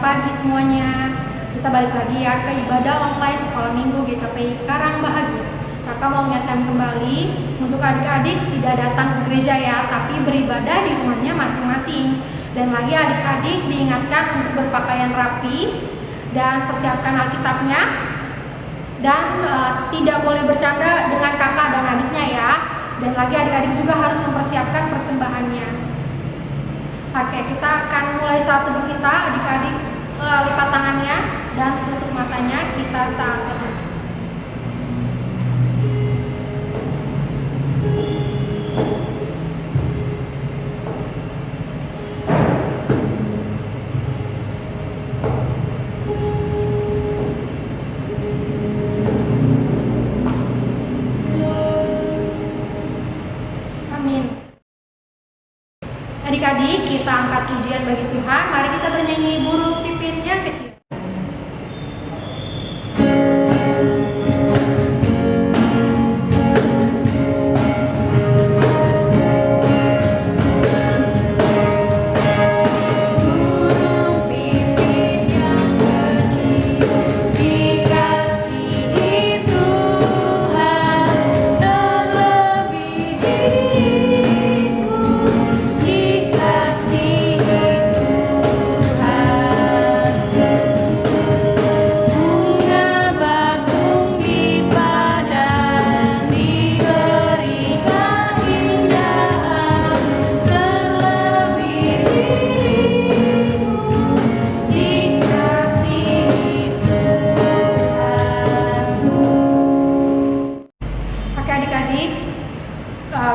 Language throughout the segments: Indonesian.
pagi semuanya. Kita balik lagi ya ke ibadah online sekolah minggu GKPI Karang Bahagia. Kakak mau mengingatkan kembali untuk adik-adik tidak datang ke gereja ya, tapi beribadah di rumahnya masing-masing. Dan lagi adik-adik diingatkan untuk berpakaian rapi dan persiapkan Alkitabnya. Dan tidak boleh bercanda dengan kakak dan adiknya ya. Dan lagi adik-adik juga harus mempersiapkan persembahannya. Oke, kita akan mulai saat teduh kita. Adik-adik lipat tangannya dan tutup matanya, kita saat teduh. Adik-adik, kita angkat pujian bagi Tuhan. Mari kita bernyanyi burung pipit yang kecil.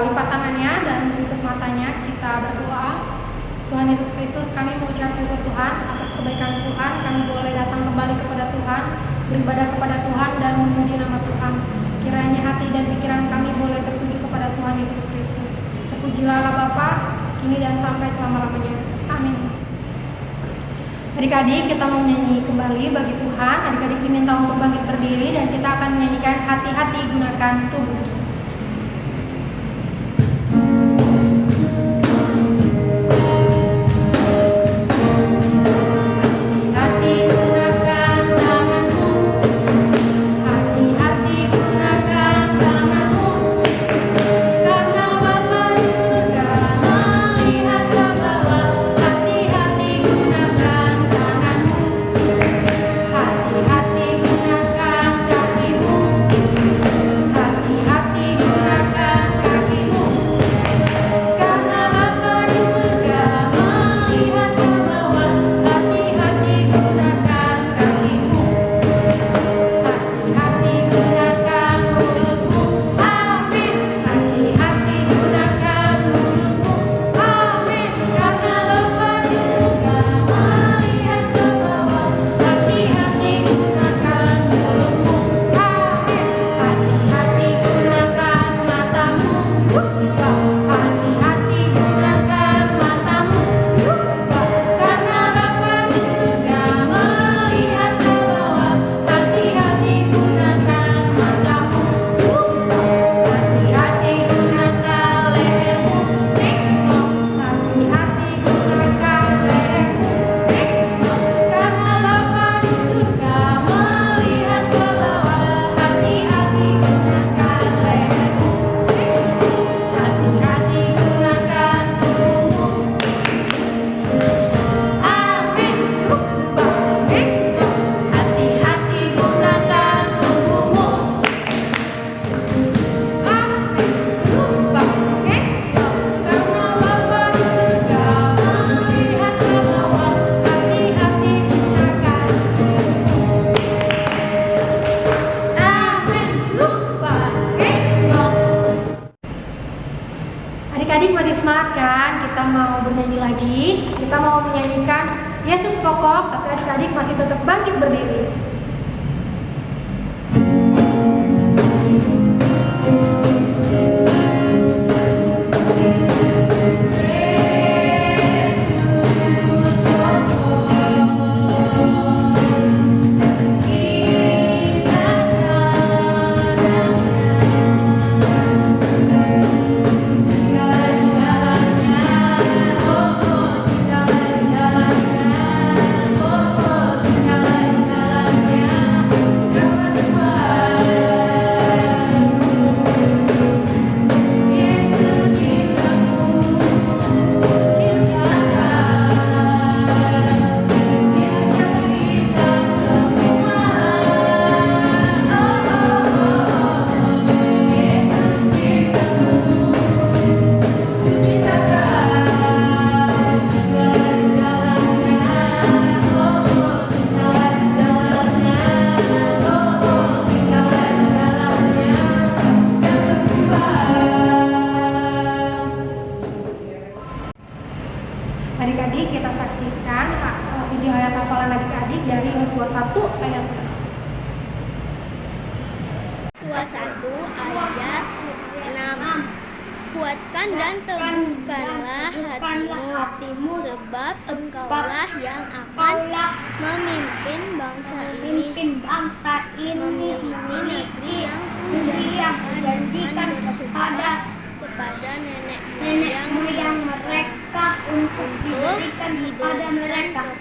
Lipat tangannya dan tutup matanya, kita berdoa. Tuhan Yesus Kristus, kami mengucap syukur Tuhan atas kebaikan Tuhan. Kami boleh datang kembali kepada Tuhan, beribadah kepada Tuhan dan memuji nama Tuhan. Kiranya hati dan pikiran kami boleh tertuju kepada Tuhan Yesus Kristus. Terpujilah Allah Bapa, kini dan sampai selama-lamanya. Amin. Adik-adik, kita mau menyanyi kembali bagi Tuhan. Adik-adik diminta untuk bangkit berdiri dan kita akan menyanyikan hati-hati gunakan tubuh. Adik-adik masih semangat kan? Kita mau bernyanyi lagi. Kita mau menyanyikan Yesus Pokok, tapi adik-adik masih tetap bangkit berdiri. Oh Yosua 1 ayat 6. Kuatkan dan teguhkanlah hatimu, sebab engkaulah yang akan memimpin bangsa ini, memiliki negeri yang kujanjikan kepada nenek moyang mereka untuk diberikan kepada mereka.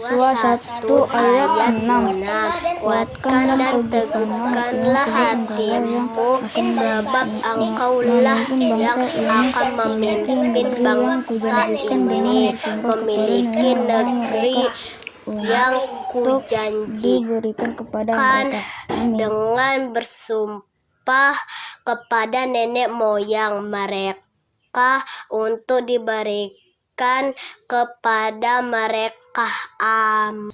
Yosua 1 ayat 6. Kuatkan dan teguhkanlah hatimu, sebab engkaulah yang akan memimpin bangsa ini, memiliki negeri yang kujanjikan dengan bersumpah kepada nenek moyang mereka untuk diberikan kepada mereka. Amin.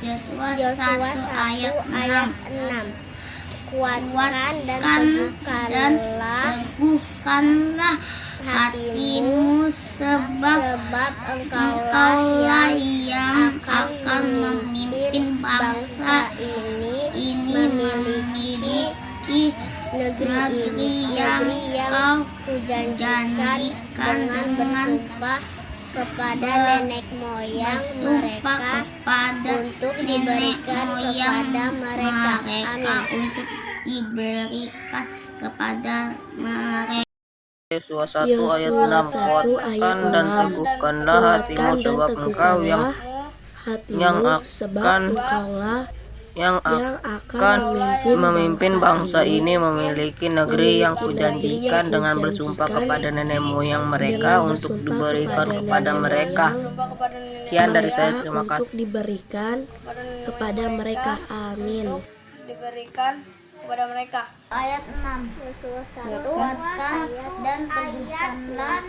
Yosua Yosua 1 ayat 6. Kuatkan dan teguhkanlah hatimu, sebab engkaulah yang akan memimpin bangsa ini, memiliki negeri yang kujanjikan dengan bersumpah kepada nenek moyang mereka untuk diberikan kepada mereka. Amin. Yosua 1 ayat 6. Kuatkan dan teguhkanlah hatimu, sebab engkau yang akan memimpin bangsa ini, memiliki negeri yang kujanjikan dengan bersumpah kepada nenek moyang mereka untuk diberikan kepada mereka. Sekian dari saya, terima kasih. Untuk diberikan kepada mereka. Amin. Diberikan kepada mereka. Ayat 6. Yosua 1 kuatkan dan teguhkanlah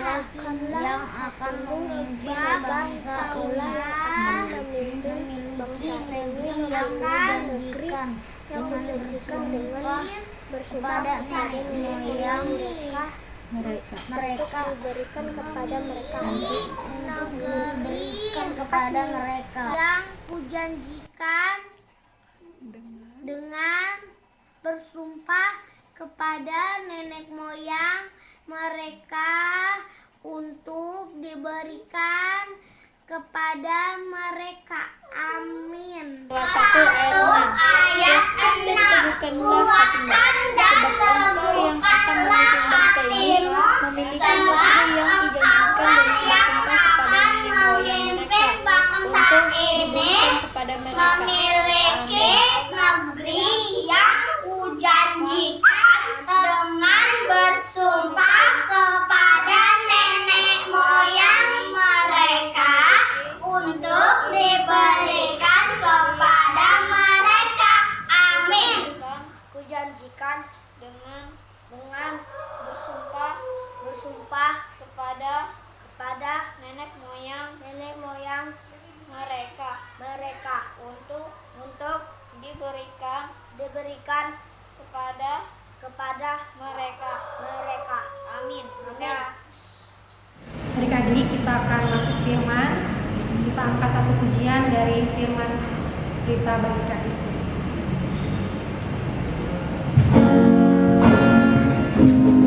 hatimu, yang akan memimpin bangsa ini, memiliki negeri yang kujanjikan dengan bersumpah kepada nenek moyang mereka diberikan kepada mereka. Diberikan kepada mereka yang kujanjikan dengan bersumpah kepada nenek moyang mereka untuk diberikan kepada mereka. Amin. Ayat 6. Kuatkan dan teguhkanlah hatimu, sebab engkaulah yang memimpin bangsa ini, memiliki negeri yang kujanjikan dengan bersumpah kepada nenek moyang mereka untuk diberikan kepada mereka. Amin. Kujanjikan dengan bersumpah kepada nenek moyang mereka untuk diberikan kepada mereka. Amin. Adik-adik, kita akan masuk firman. Kita angkat satu pujian dari firman kita bagikan. Firman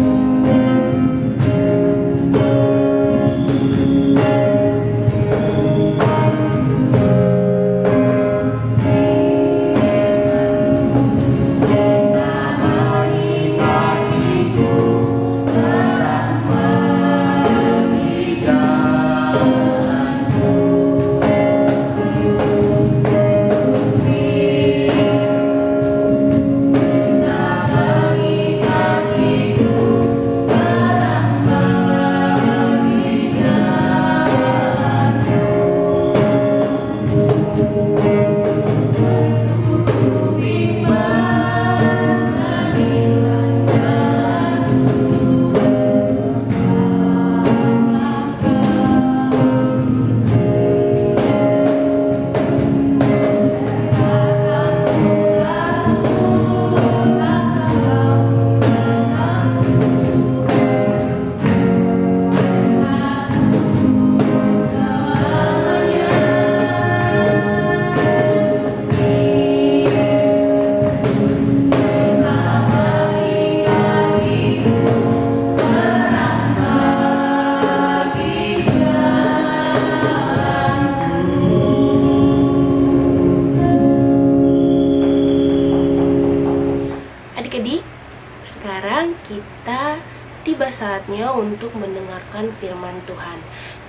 kita tiba saatnya untuk mendengarkan firman Tuhan.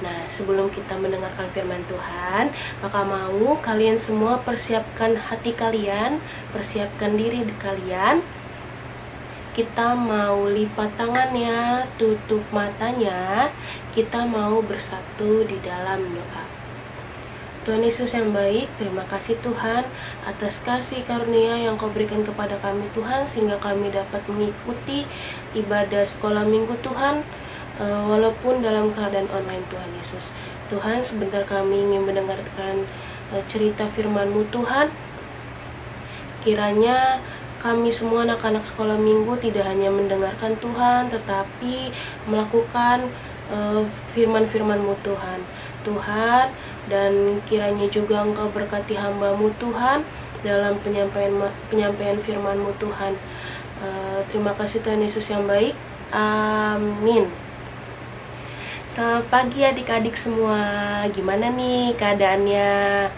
Nah, sebelum kita mendengarkan firman Tuhan, Kakak mau kalian semua persiapkan hati kalian, persiapkan diri kalian. Kita mau lipat tangannya, tutup matanya, kita mau bersatu di dalam doa. Tuhan Yesus yang baik, terima kasih Tuhan atas kasih karunia yang Kau berikan kepada kami Tuhan, sehingga kami dapat mengikuti ibadah sekolah minggu Tuhan, walaupun dalam keadaan online Tuhan Yesus. Tuhan, sebentar kami ingin mendengarkan cerita firman-Mu Tuhan. Kiranya kami semua anak-anak sekolah minggu tidak hanya mendengarkan Tuhan, tetapi melakukan firman-firman-Mu Tuhan. Tuhan, dan kiranya juga Engkau berkati hamba-Mu Tuhan dalam penyampaian firman-Mu Tuhan. Terima kasih Tuhan Yesus yang baik. Amin. Selamat pagi adik-adik semua. Gimana nih keadaannya?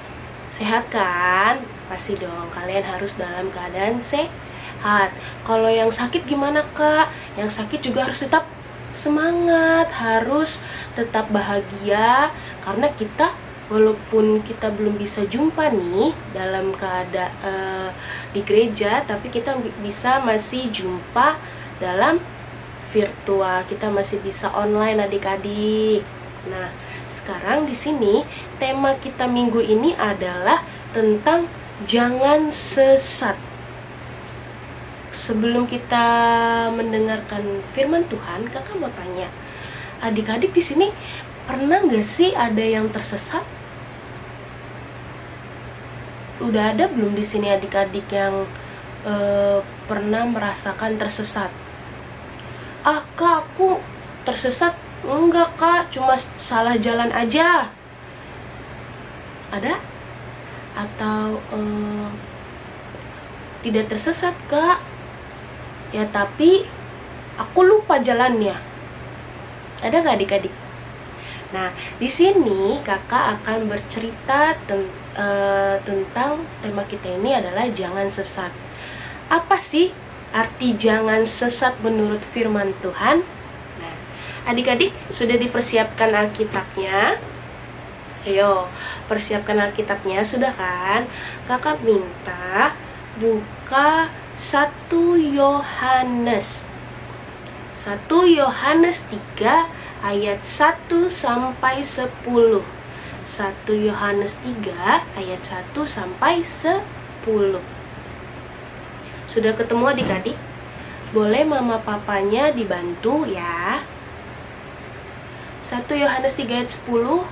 Sehat kan? Pasti dong, kalian harus dalam keadaan sehat. Kalau yang sakit gimana Kak? Yang sakit juga harus tetap semangat, harus tetap bahagia, karena kita walaupun kita belum bisa jumpa nih dalam keadaan di gereja, tapi kita bisa masih jumpa dalam virtual, kita masih bisa online adik-adik. Nah, sekarang di sini tema kita minggu ini adalah tentang jangan sesat. Sebelum kita mendengarkan firman Tuhan, Kakak mau tanya, adik-adik di sini pernah nggak sih ada yang tersesat? Udah ada belum di sini adik-adik yang pernah merasakan tersesat? Ah Kak, aku tersesat. Enggak Kak, cuma salah jalan aja. Ada? Atau tidak tersesat Kak, ya tapi aku lupa jalannya. Ada nggak adik-adik? Nah, di sini Kakak akan bercerita tentang tema kita ini adalah jangan sesat. Apa sih arti jangan sesat menurut firman Tuhan? Nah, adik-adik sudah dipersiapkan Alkitabnya? Ayo, persiapkan Alkitabnya, sudah kan? Kakak minta buka 1 Yohanes 3 ayat 1 sampai 10. 1 Yohanes 3 ayat 1 sampai 10. Sudah ketemu adik-adik? Boleh mama papanya dibantu ya. 1 Yohanes 3 ayat 10,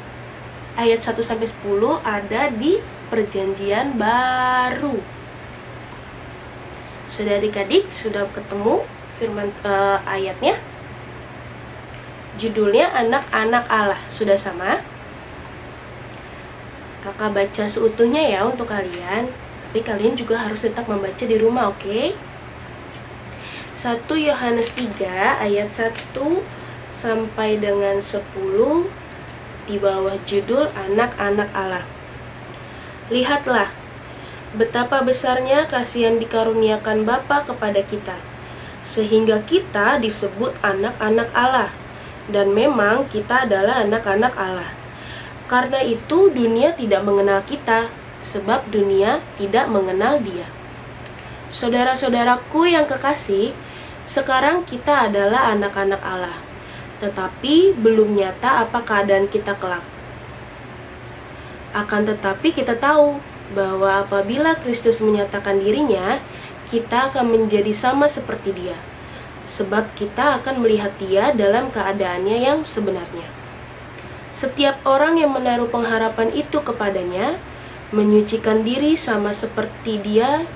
ayat 1 sampai 10 ada di Perjanjian Baru. Sudah adik-adik, sudah ketemu firman ayatnya? Judulnya Anak-anak Allah. Sudah sama? Kakak baca seutuhnya ya untuk kalian. Tapi kalian juga harus tetap membaca di rumah, oke? 1 Yohanes 3 ayat 1 sampai dengan 10 di bawah judul Anak-anak Allah. Lihatlah betapa besarnya kasih yang dikaruniakan Bapa kepada kita, sehingga kita disebut anak-anak Allah. Dan memang kita adalah anak-anak Allah. Karena itu dunia tidak mengenal kita, sebab dunia tidak mengenal Dia. Saudara-saudaraku yang kekasih, sekarang kita adalah anak-anak Allah, tetapi belum nyata apa keadaan kita kelak. Akan tetapi kita tahu bahwa apabila Kristus menyatakan dirinya, kita akan menjadi sama seperti Dia, sebab kita akan melihat Dia dalam keadaannya yang sebenarnya. Setiap orang yang menaruh pengharapan itu kepadanya menyucikan diri sama seperti Dia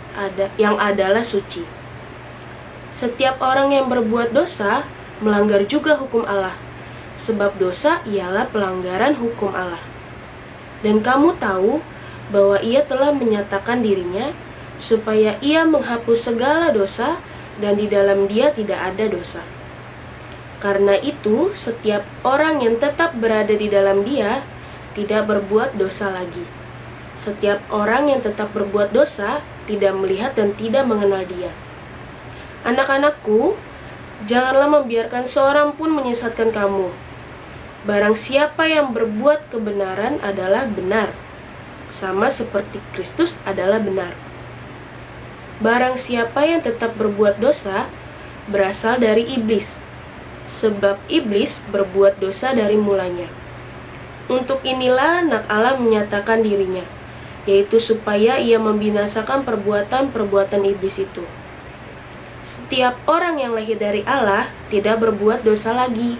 yang adalah suci. Setiap orang yang berbuat dosa melanggar juga hukum Allah, sebab dosa ialah pelanggaran hukum Allah. Dan kamu tahu bahwa Ia telah menyatakan dirinya supaya Ia menghapus segala dosa, dan di dalam Dia tidak ada dosa. Karena itu, setiap orang yang tetap berada di dalam Dia tidak berbuat dosa lagi. Setiap orang yang tetap berbuat dosa tidak melihat dan tidak mengenal Dia. Anak-anakku, Janganlah membiarkan seorang pun menyesatkan kamu. Barang siapa yang berbuat kebenaran adalah benar, sama seperti Kristus adalah benar. Barang siapa yang tetap berbuat dosa, berasal dari iblis, sebab iblis berbuat dosa dari mulanya. Untuk inilah Anak Allah menyatakan dirinya, yaitu supaya ia membinasakan perbuatan-perbuatan iblis itu. Setiap orang yang lahir dari Allah tidak berbuat dosa lagi,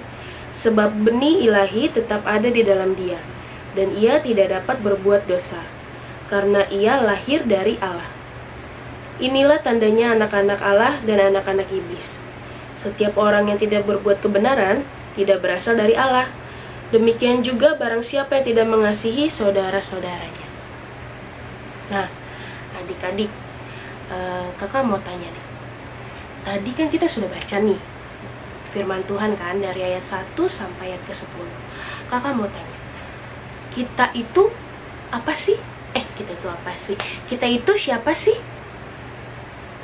sebab benih ilahi tetap ada di dalam dia, dan ia tidak dapat berbuat dosa, karena ia lahir dari Allah. Inilah tandanya anak-anak Allah dan anak-anak iblis. Setiap orang yang tidak berbuat kebenaran tidak berasal dari Allah. Demikian juga barang siapa yang tidak mengasihi saudara-saudaranya. Nah, adik-adik, kakak mau tanya nih. Tadi kan kita sudah baca nih firman Tuhan kan, dari ayat 1 sampai ayat ke-10. Kakak mau tanya, kita itu apa sih? Kita itu apa sih? Kita itu siapa sih?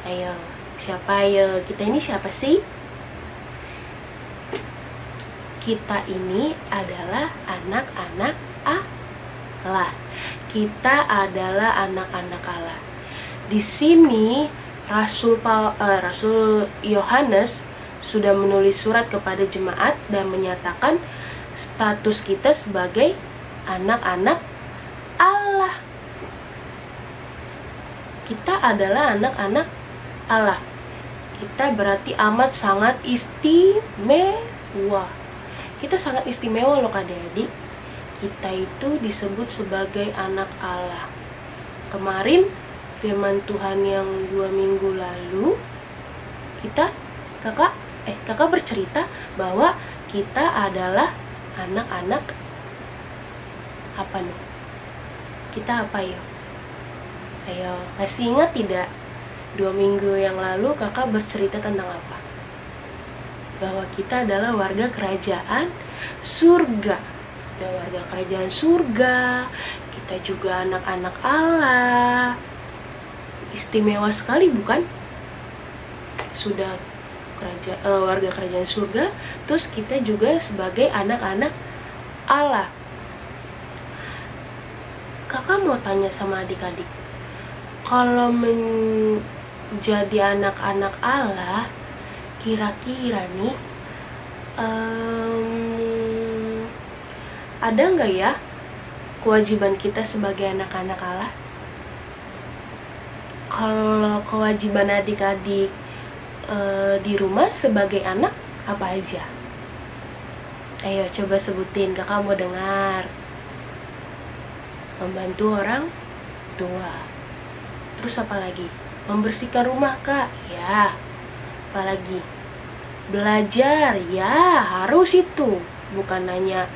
Ayo, siapa ayo? Kita ini siapa sih? Kita ini adalah anak-anak Allah. Kita adalah anak-anak Allah. Di sini Rasul Yohanes sudah menulis surat kepada jemaat dan menyatakan status kita sebagai anak-anak Allah. Kita adalah anak-anak Allah. Kita berarti amat sangat istimewa. Kita sangat istimewa loh adik-adik. Kita itu disebut sebagai anak Allah. Kemarin firman Tuhan yang 2 minggu lalu, kakak bercerita bahwa kita adalah anak-anak apa nih? Kita apa ya? Ayo, masih ingat tidak? 2 minggu yang lalu kakak bercerita tentang apa? Bahwa kita adalah warga kerajaan surga. Dan warga kerajaan surga, kita juga anak-anak Allah. Istimewa sekali bukan? Sudah warga kerajaan surga, terus kita juga sebagai anak-anak Allah. Kakak mau tanya sama adik-adik, kalau menjadi anak-anak Allah, kira-kira nih ada nggak ya kewajiban kita sebagai anak-anak Allah? Kalau kewajiban adik-adik di rumah sebagai anak apa aja? Ayo coba sebutin, kakak mau dengar. Membantu orang tua. Terus apa lagi? Membersihkan rumah kak? Ya. Apalagi? Belajar, ya harus itu. Bukan hanya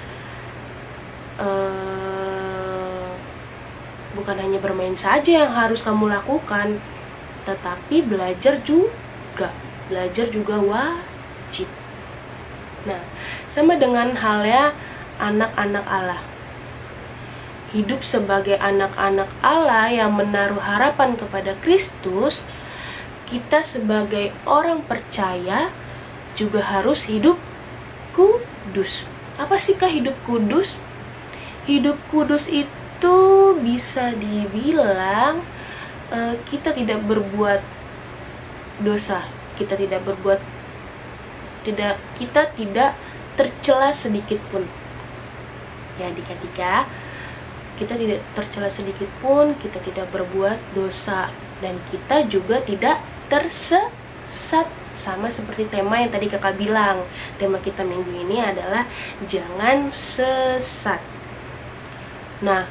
bermain saja yang harus kamu lakukan, tetapi belajar juga wajib. Nah, sama dengan halnya anak-anak Allah. Hidup sebagai anak-anak Allah yang menaruh harapan kepada Kristus, kita sebagai orang percaya juga harus hidup kudus. Apa sih kah hidup kudus? Hidup kudus itu bisa dibilang kita tidak berbuat dosa, kita tidak tercela sedikit pun. Ya adik-adik ya, kita tidak tercela sedikit pun, kita tidak berbuat dosa, dan kita juga tidak tersesat. Sama seperti tema yang tadi kakak bilang, tema kita minggu ini adalah jangan sesat. Nah,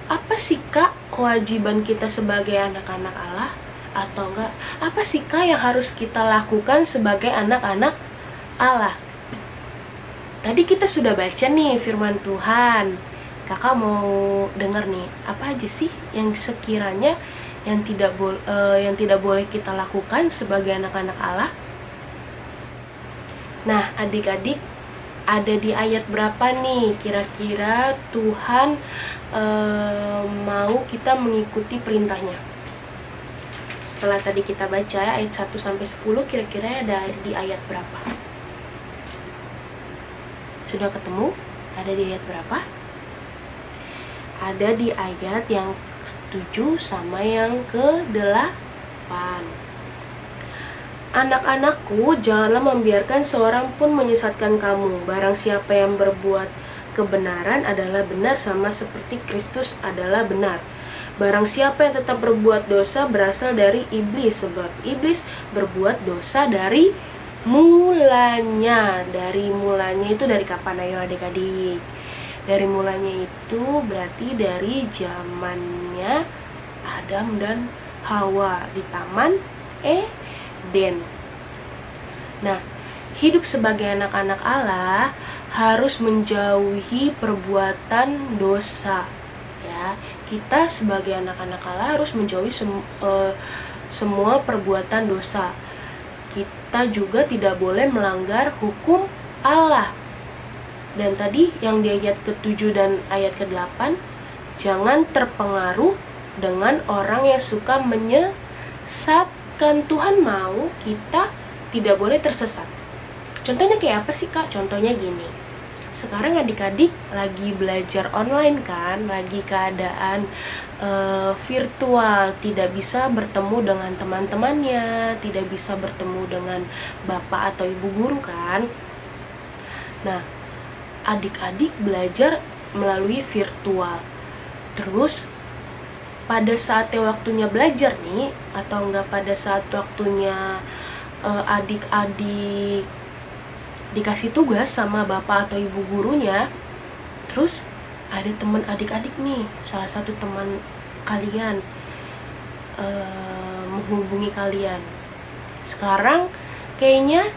apa sih kak kewajiban kita sebagai anak-anak Allah? Atau enggak, apa sih kak yang harus kita lakukan sebagai anak-anak Allah? Tadi kita sudah baca nih firman Tuhan. Kakak mau dengar nih, apa aja sih yang sekiranya yang tidak boleh kita lakukan sebagai anak-anak Allah? Nah, adik-adik, ada di ayat berapa nih kira-kira Tuhan mau kita mengikuti perintahnya? setelah tadi kita baca ayat 1 sampai 10, kira-kira ada di ayat berapa? Sudah ketemu? Ada di ayat berapa? Ada di ayat yang 7 sama yang ke-8. Anak-anakku, janganlah membiarkan seorang pun menyesatkan kamu. Barang siapa yang berbuat kebenaran adalah benar, sama seperti Kristus adalah benar. Barang siapa yang tetap berbuat dosa berasal dari iblis, sebab iblis berbuat dosa dari mulanya. Dari mulanya itu dari kapan, ayo adik-adik? Dari mulanya itu berarti dari zamannya Adam dan Hawa di Taman Eden. Nah, hidup sebagai anak-anak Allah harus menjauhi perbuatan dosa. Ya, kita sebagai anak-anak Allah harus menjauhi semua perbuatan dosa. Kita juga tidak boleh melanggar hukum Allah. Dan tadi yang di ayat ke-7 dan ayat ke-8, jangan terpengaruh dengan orang yang suka menyesatkan. Tuhan mau kita tidak boleh tersesat. Contohnya kayak apa sih, Kak? Contohnya gini. Sekarang adik-adik lagi belajar online kan, lagi keadaan virtual, tidak bisa bertemu dengan teman-temannya, tidak bisa bertemu dengan bapak atau ibu guru kan. Nah, adik-adik belajar melalui virtual. Terus pada saatnya waktunya belajar nih, atau enggak pada saat waktunya adik-adik dikasih tugas sama bapak atau ibu gurunya, terus ada teman adik-adik nih, salah satu teman kalian menghubungi kalian. Sekarang kayaknya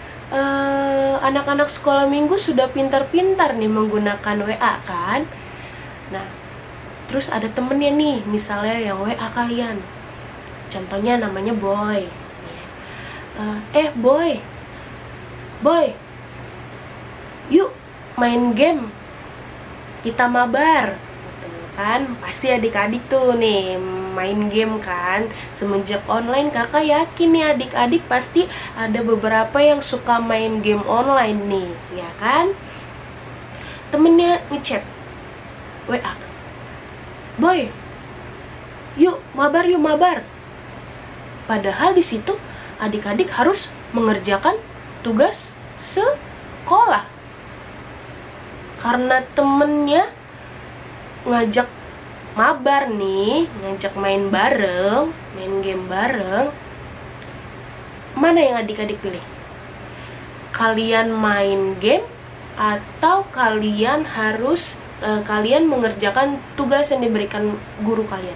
anak-anak sekolah minggu sudah pintar-pintar nih menggunakan WA kan. Nah, terus ada temennya nih, misalnya yang WA kalian, contohnya namanya Boy. Boy, yuk main game, kita mabar, kan? Pasti adik-adik tuh nih main game kan. Semenjak online, kakak yakin nih adik-adik pasti ada beberapa yang suka main game online nih, ya kan? Temennya ngechat WA, Boy, yuk mabar. Padahal di situ adik-adik harus mengerjakan tugas sekolah. Karena temennya ngajak mabar nih, ngajak main bareng, main game bareng, mana yang adik-adik pilih? Kalian main game atau kalian harus kalian mengerjakan tugas yang diberikan guru kalian?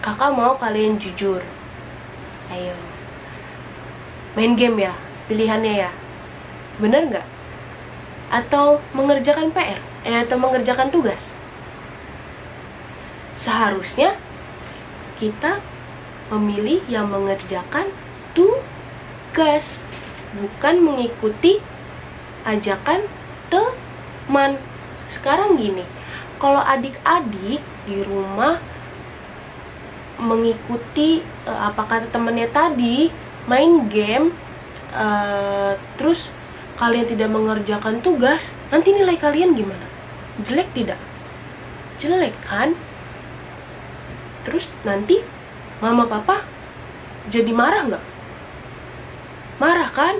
Kakak mau kalian jujur. Ayo, main game ya pilihannya ya, bener nggak? Atau mengerjakan PR, atau mengerjakan tugas? Seharusnya kita memilih yang mengerjakan tugas, bukan mengikuti ajakan teman. Sekarang gini, kalau adik-adik di rumah mengikuti apa kata temannya tadi, main game, terus kalian tidak mengerjakan tugas, nanti nilai kalian gimana? Jelek tidak? Jelek kan? Terus nanti mama papa jadi marah nggak? Marah kan?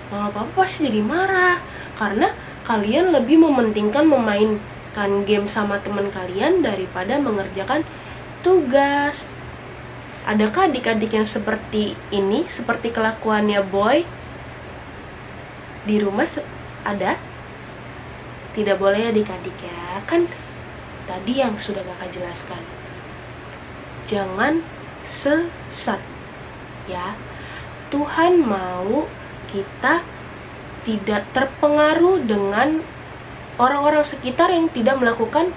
Mama papa pasti jadi marah, karena kalian lebih mementingkan memainkan game sama teman kalian daripada mengerjakan tugas. Adakah adik-adik yang seperti ini, seperti kelakuannya Boy? Di rumah ada? Tidak boleh adik-adik ya. Kan tadi yang sudah kakak jelaskan. Jangan sesat ya. Tuhan mau kita tidak terpengaruh dengan orang-orang sekitar yang tidak melakukan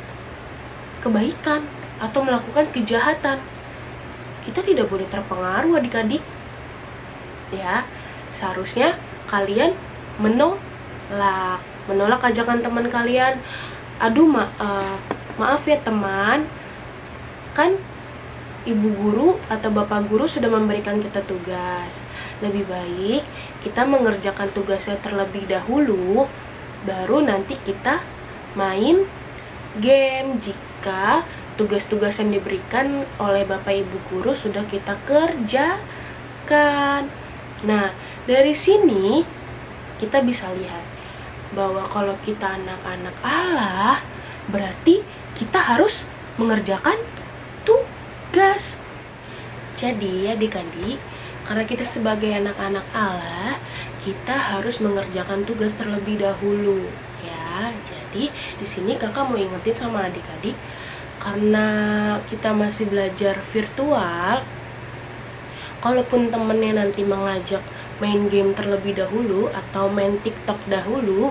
kebaikan atau melakukan kejahatan. Kita tidak boleh terpengaruh adik-adik ya. Seharusnya kalian menolak ajakan teman kalian. Aduh maaf ya teman, kan ibu guru atau bapak guru sudah memberikan kita tugas. Lebih baik kita mengerjakan tugasnya terlebih dahulu, baru nanti kita main game jika tugas-tugas yang diberikan oleh bapak ibu guru sudah kita kerjakan. Nah, dari sini kita bisa lihat bahwa kalau kita anak-anak Allah, berarti kita harus mengerjakan tugas. Jadi adik-adik, karena kita sebagai anak-anak Allah, kita harus mengerjakan tugas terlebih dahulu ya. Jadi di sini kakak mau ingetin sama adik-adik, karena kita masih belajar virtual, kalaupun temennya nanti mengajak main game terlebih dahulu atau main TikTok dahulu,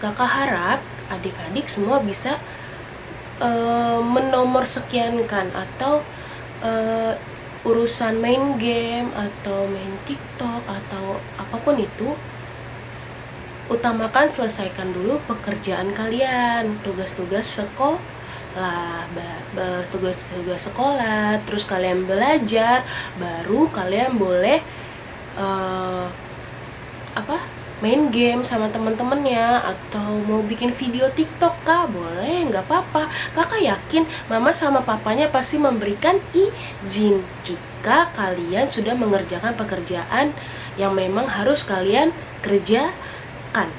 kakak harap adik-adik semua bisa menomor sekiankan atau urusan main game atau main TikTok atau apapun itu, utamakan selesaikan dulu pekerjaan kalian, tugas-tugas sekolah, tugas-tugas sekolah, terus kalian belajar, baru kalian boleh main game sama teman-temannya atau mau bikin video TikTok kak, boleh, nggak apa-apa. Kakak yakin mama sama papanya pasti memberikan izin jika kalian sudah mengerjakan pekerjaan yang memang harus kalian kerjakan.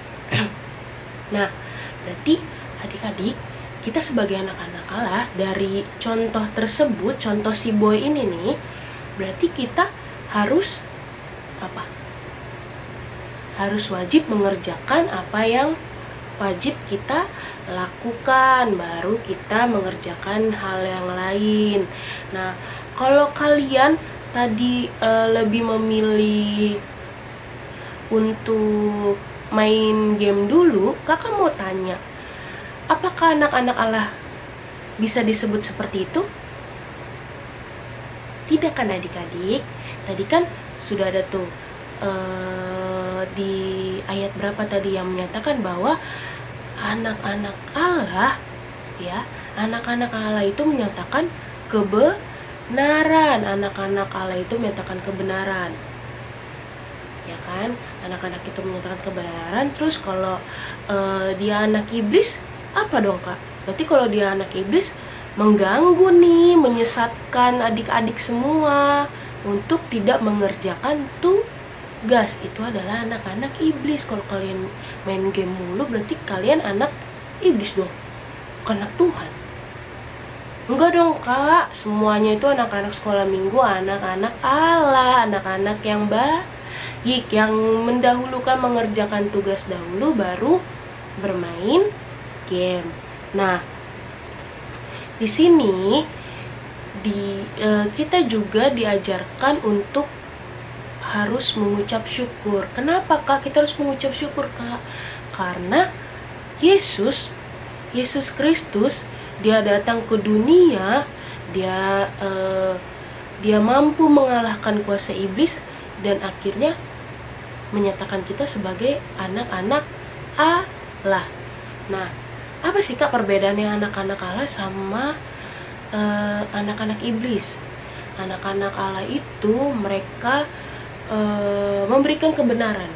Nah, berarti adik-adik, kita sebagai anak-anak Allah, dari contoh tersebut, contoh si boy ini nih, berarti kita harus harus wajib mengerjakan apa yang wajib kita lakukan, baru kita mengerjakan hal yang lain. Nah, kalau kalian tadi lebih memilih untuk main game dulu, kakak mau tanya, apakah anak-anak Allah bisa disebut seperti itu? Tidak kan adik-adik? Tadi kan sudah ada tuh di ayat berapa tadi yang menyatakan bahwa anak-anak Allah ya, anak-anak Allah itu menyatakan kebenaran, anak-anak Allah itu menyatakan kebenaran ya kan, anak-anak itu menyatakan kebenaran. Terus kalau dia anak iblis, apa dong kak? Berarti kalau dia anak iblis mengganggu nih, menyesatkan adik-adik semua untuk tidak mengerjakan tugas. Itu adalah anak-anak iblis. Kalau kalian main game mulu, berarti kalian anak iblis dong, bukan anak Tuhan. Enggak dong kak, semuanya itu anak-anak sekolah minggu, anak-anak Allah, anak-anak yang baik, yang mendahulukan mengerjakan tugas dahulu, baru bermain game. Nah, di sini kita juga diajarkan untuk harus mengucap syukur. Kenapa kak kita harus mengucap syukur kak? Karena Yesus Kristus, dia datang ke dunia, dia mampu mengalahkan kuasa iblis dan akhirnya menyatakan kita sebagai anak-anak Allah. Nah, apa sih kak perbedaannya anak-anak Allah sama anak-anak iblis? Anak-anak Allah itu mereka memberikan kebenaran,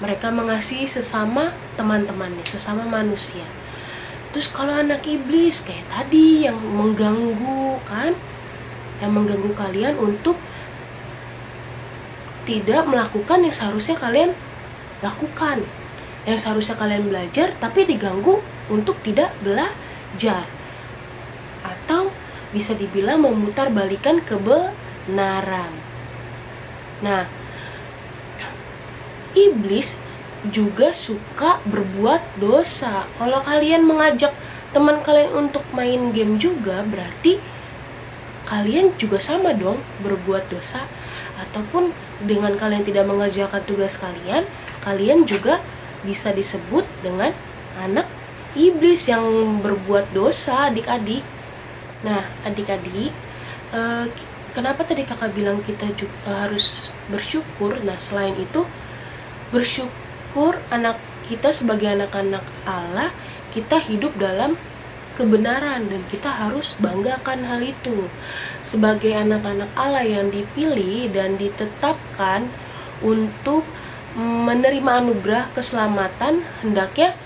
mereka mengasihi sesama teman-temannya, sesama manusia. Terus kalau anak iblis kayak tadi yang mengganggu kan, yang mengganggu kalian untuk tidak melakukan yang seharusnya kalian lakukan, yang seharusnya kalian belajar tapi diganggu untuk tidak belajar, atau bisa dibilang memutarbalikkan kebenaran. Nah, iblis juga suka berbuat dosa. Kalau kalian mengajak teman kalian untuk main game juga, berarti kalian juga sama dong berbuat dosa. Ataupun dengan kalian tidak mengerjakan tugas kalian, kalian juga bisa disebut dengan anak iblis yang berbuat dosa, adik-adik. Nah, adik-adik, kenapa tadi kakak bilang kita juga harus bersyukur? Nah, selain itu, bersyukur anak kita sebagai anak-anak Allah, kita hidup dalam kebenaran, dan kita harus banggakan hal itu. Sebagai anak-anak Allah yang dipilih dan ditetapkan untuk menerima anugerah keselamatan, hendaknya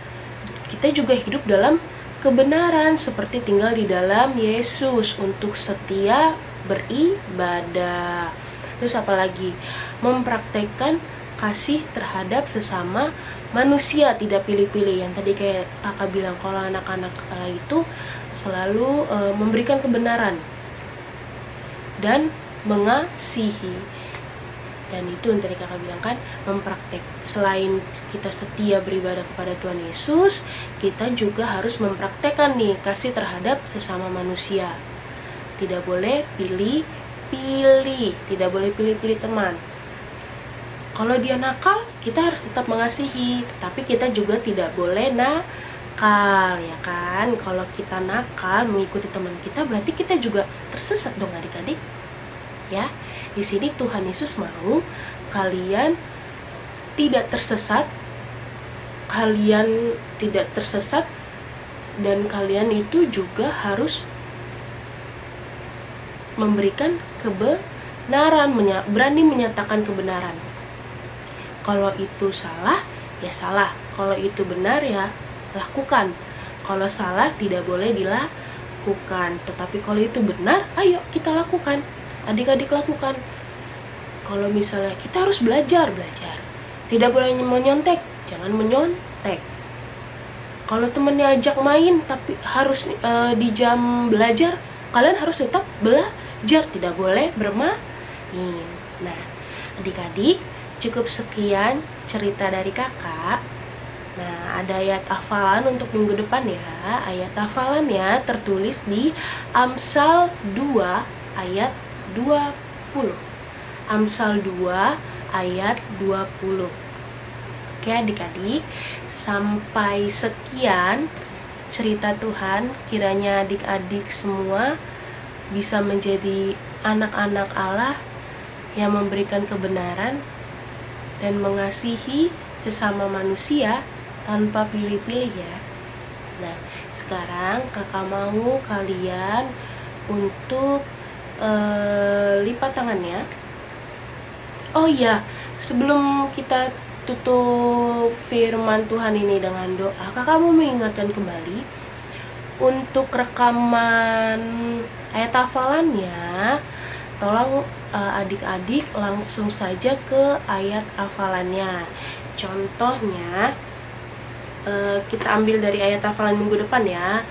kita juga hidup dalam kebenaran seperti tinggal di dalam Yesus untuk setia beribadah. Terus apalagi? Mempraktekkan kasih terhadap sesama manusia, tidak pilih-pilih. Yang tadi kayak kakak bilang, kalau anak-anak Allah itu selalu memberikan kebenaran dan mengasihi. Dan itu yang tadi kakak bilang kan, mempraktek. Selain kita setia beribadah kepada Tuhan Yesus, kita juga harus mempraktekkan nih kasih terhadap sesama manusia. Tidak boleh pilih-pilih, tidak boleh pilih-pilih teman. Kalau dia nakal, kita harus tetap mengasihi, tapi kita juga tidak boleh nakal, ya kan? Kalau kita nakal mengikuti teman kita, berarti kita juga tersesat dong adik-adik. Ya, di sini Tuhan Yesus mau kalian tidak tersesat, dan kalian itu juga harus memberikan kebenaran, berani menyatakan kebenaran. Kalau itu salah, ya salah. Kalau itu benar, ya lakukan. Kalau salah, tidak boleh dilakukan. Tetapi kalau itu benar, ayo kita lakukan. Adik-adik lakukan. Kalau misalnya kita harus belajar. Tidak boleh menyontek, jangan menyontek. Kalau temennya ajak main, tapi harus di jam belajar, kalian harus tetap belajar, tidak boleh bermain. Nah, adik-adik, cukup sekian cerita dari kakak. Nah, ada ayat hafalan untuk minggu depan ya. Ayat hafalannya tertulis di Amsal 2 ayat 20. Amsal 2 ayat 20. Oke adik-adik, sampai sekian cerita Tuhan. Kiranya adik-adik semua bisa menjadi anak-anak Allah yang memberikan kebenaran dan mengasihi sesama manusia tanpa pilih-pilih ya. Nah, sekarang kakak mau kalian untuk lipat tangannya. Oh iya, sebelum kita tutup firman Tuhan ini dengan doa, kakak mau mengingatkan kembali untuk rekaman ayat hafalannya. Tolong adik-adik langsung saja ke ayat hafalannya. Contohnya kita ambil dari ayat hafalan minggu depan ya.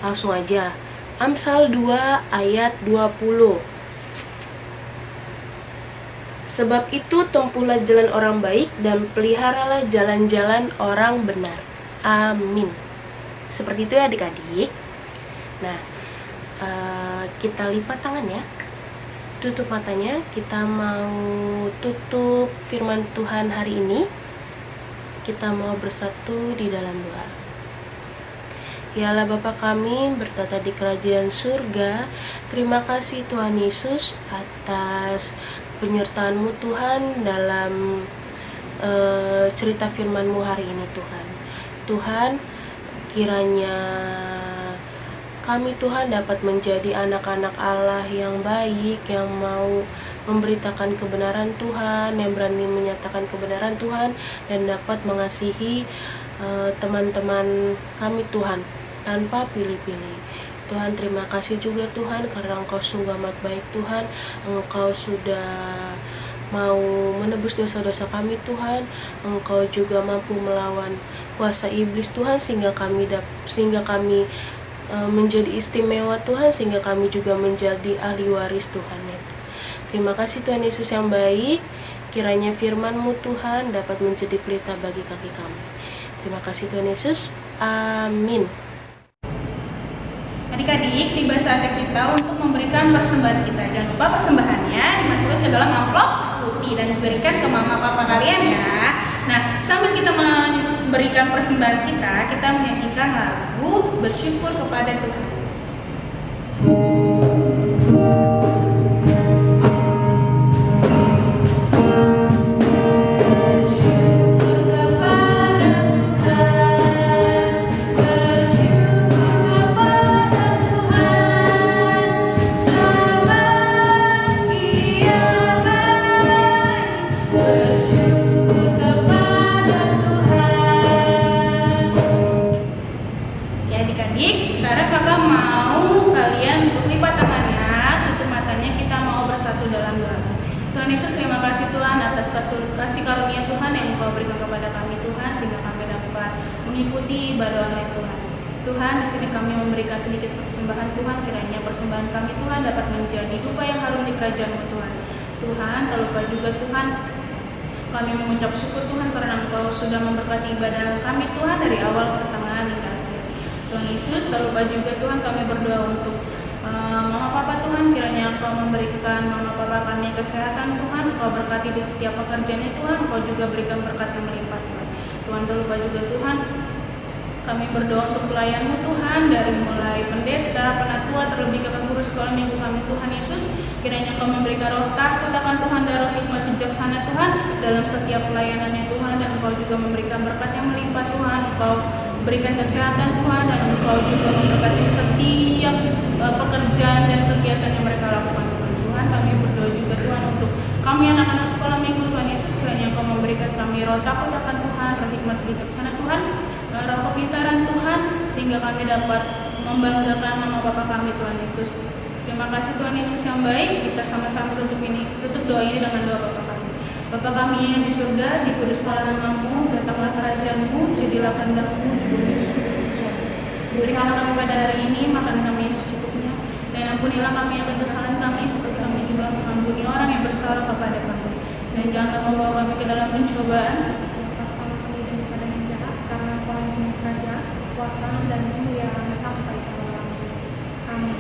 Langsung aja. Amsal 2 ayat 20. Sebab itu tempuhlah jalan orang baik dan peliharalah jalan-jalan orang benar. Amin. Seperti itu ya adik-adik. Nah, kita lipat tangan ya. Tutup matanya, kita mau tutup firman Tuhan hari ini. Kita mau bersatu di dalam doa. Ya Allah Bapa kami bertata di kerajaan surga, terima kasih Tuhan Yesus atas penyertaan-Mu Tuhan dalam cerita firman-Mu hari ini Tuhan. Tuhan, kiranya kami Tuhan dapat menjadi anak-anak Allah yang baik, yang mau memberitakan kebenaran Tuhan, yang berani menyatakan kebenaran Tuhan, dan dapat mengasihi teman-teman kami Tuhan, tanpa pilih-pilih. Tuhan, terima kasih juga Tuhan, karena Engkau sungguh amat baik Tuhan. Engkau sudah mau menebus dosa-dosa kami Tuhan. Engkau juga mampu melawan kuasa iblis Tuhan, sehingga kami menjadi istimewa Tuhan, sehingga kami juga menjadi ahli waris Tuhan ya. Terima kasih Tuhan Yesus yang baik. Kiranya firman-Mu Tuhan dapat menjadi pelita bagi kaki kami. Terima kasih Tuhan Yesus. Amin. Adik-adik, tiba saatnya kita untuk memberikan persembahan kita. Jangan lupa persembahannya dimasukkan ke dalam amplop putih dan diberikan ke mama papa kalian ya. Nah, sambil kita memberikan persembahan kita menyanyikan lagu bersyukur kepada Tuhan. Bersyukur kepada Tuhan, bersyukur kepada bersatu dalam doa. Tuhan Yesus, terima kasih Tuhan atas kasih karunia Tuhan yang Engkau berikan kepada kami Tuhan, sehingga kami dapat mengikuti ibadah online Tuhan. Tuhan, di sini kami memberikan sedikit persembahan Tuhan, kiranya persembahan kami Tuhan dapat menjadi dupa yang harum di kerajaan-Mu Tuhan. Tuhan, tak lupa juga Tuhan, kami mengucap syukur Tuhan karena Engkau sudah memberkati ibadah kami Tuhan dari awal, pertengahan hingga akhir. Tuhan Yesus, tak lupa juga Tuhan kami berdoa untuk Mama Papa Tuhan, kiranya Engkau memberikan Mama Papa kami kesehatan Tuhan, Engkau berkati di setiap pekerjaannya Tuhan, Engkau juga berikan berkat yang melimpah Tuhan. Tuhan, tak lupa juga Tuhan, kami berdoa untuk pelayan-Mu Tuhan, dari mulai pendeta, penatua, terlebih ke guru sekolah minggu kami Tuhan Yesus, kiranya Engkau memberikan roh takut akan Tuhan dan roh hikmat bijaksana Tuhan dalam setiap pelayanannya Tuhan, dan Engkau juga memberikan berkat yang melimpah Tuhan, Engkau berikan kesehatan Tuhan, dan Engkau juga memberkati setiap pekerjaan dan kegiatan yang mereka lakukan Tuhan. Tuhan, kami berdoa juga Tuhan untuk kami anak-anak sekolah minggu Tuhan Yesus, kiranya Engkau memberikan kami roh takut akan Tuhan, roh hikmat bijaksana Tuhan, roh kepintaran Tuhan, sehingga kami dapat membanggakan Mama Papa kami Tuhan Yesus. Terima kasih Tuhan Yesus yang baik. Kita sama-sama tutup doa ini dengan doa Bapa kami. Bapa kami yang di surga, dikuduskanlah nama-Mu, datanglah kerajaan-Mu, jadilah kehendak-Mu di bumi seperti di surga. Berikanlah kami pada hari ini makan kami yang secukupnya, dan ampunilah kami akan kesalahan kami seperti kami juga mengampuni orang yang bersalah kepada kami. Dan janganlah membawa kami ke dalam pencobaan, lepaskanlah kami daripada yang jahat, karena Engkau yang punya kerajaan, kuasa dan kemuliaan sampai selama-lamanya. Amin.